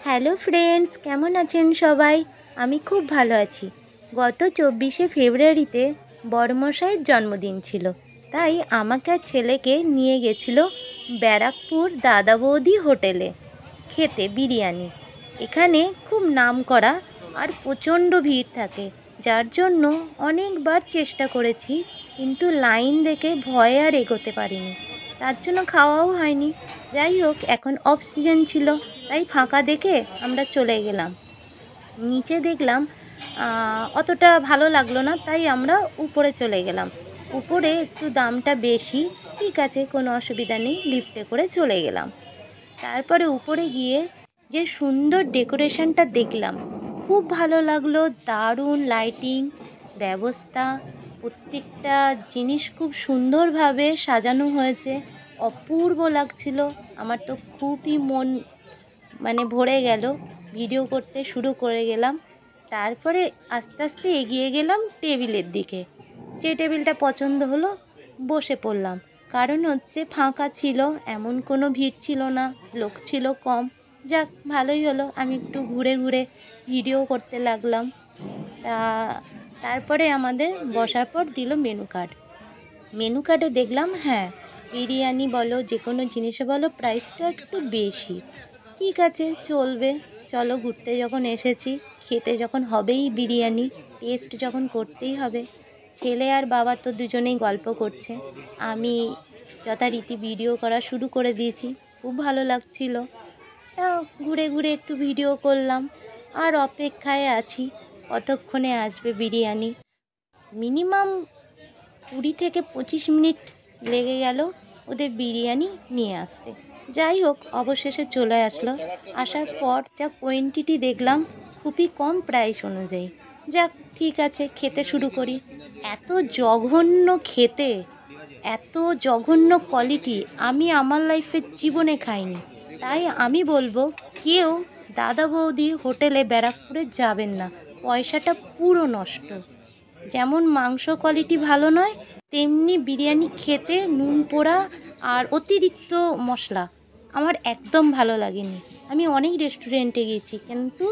Hello friends, কেমন আছেন সবাই? আমি খুব ভালো আছি। গত 24শে ফেব্রুয়ারিতে বড়মশাইয়ের জন্মদিন ছিল, তাই আমাকে আর ছেলেকে নিয়ে গেছিল ব্যারাকপুর দাদা বৌদি হোটেলে খেতে বিরিয়ানি। এখানে খুব নামকরা আর প্রচণ্ড ভিড় থাকে, যার জন্য অনেকবার চেষ্টা করেছি, কিন্তু লাইন দেখে ভয়ে আর এগোতে পারিনি, তার জন্য খাওয়াও হয়নি। যাই হোক, এখন অফ সিজন ছিল, তাই ফাঁকা দেখে আমরা চলে গেলাম। নিচে দেখলাম অতটা ভালো লাগলো না, তাই আমরা উপরে চলে গেলাম। উপরে একটু দামটা বেশি, ঠিক আছে, কোনো অসুবিধা নেই, লিফটে করে চলে গেলাম। তারপরে উপরে গিয়ে যে সুন্দর ডেকোরেশনটা দেখলাম, খুব ভালো লাগলো। দারুণ লাইটিং ব্যবস্থা, প্রত্যেকটা জিনিস খুব সুন্দরভাবে সাজানো হয়েছে, অপূর্ব লাগছিল। আমার তো খুবই মন ভরে গেল, ভিডিও করতে শুরু করে গেলাম। তারপরে আস্তে আস্তে এগিয়ে গেলাম টেবিলের দিকে। যে টেবিলটা পছন্দ হলো বসে পড়লাম, কারণ হচ্ছে ফাঁকা ছিল, এমন কোনো ভিড় ছিল না, লোক ছিল কম। যাক, ভালোই হলো, আমি একটু ঘুরে ঘুরে ভিডিও করতে লাগলাম। তা তারপরে আমাদের বসার পর দিল মেনু কার্ড। মেনু কার্ডে দেখলাম, হ্যাঁ, বিরিয়ানি বলো, যে কোনো জিনিসে বলো, প্রাইসটা একটু বেশি। ঠিক আছে, চলবে, চলো, ঘুরতে যখন এসেছি, খেতে যখন হবেই বিরিয়ানি, টেস্ট যখন করতেই হবে। ছেলে আর বাবা তো দুজনেই গল্প করছে, আমি যথারীতি ভিডিও করা শুরু করে দিয়েছি। খুব ভালো লাগছিল, তা ঘুরে ঘুরে একটু ভিডিও করলাম। আর অপেক্ষায় আছি কতক্ষণে আসবে বিরিয়ানি। মিনিমাম 20 থেকে 25 মিনিট লেগে গেল ওদের বিরিয়ানি নিয়ে আসতে। যাই হোক, অবশেষে চলে আসলো। আসার পর যা কোয়ান্টিটি দেখলাম, খুবই কম প্রাইস অনুযায়ী। যাক, ঠিক আছে, খেতে শুরু করি। এত জঘন্য খেতে, এত জঘন্য কোয়ালিটি আমি আমার লাইফের জীবনে খাইনি। তাই আমি বলবো, কেউ দাদা বৌদি হোটেলে ব্যারাকপুরে যাবেন না, পয়সাটা পুরো নষ্ট। যেমন মাংস কোয়ালিটি ভালো নয়, তেমনি বিরিয়ানি খেতে নুন পোড়া আর অতিরিক্ত মশলা আমার একদম ভালো লাগেনি। আমি অনেক রেস্টুরেন্টে গেছি, কিন্তু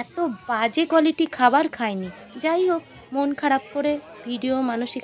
এত বাজে কোয়ালিটি খাবার খাইনি। যাই হোক, মন খারাপ করে ভিডিও মানসিক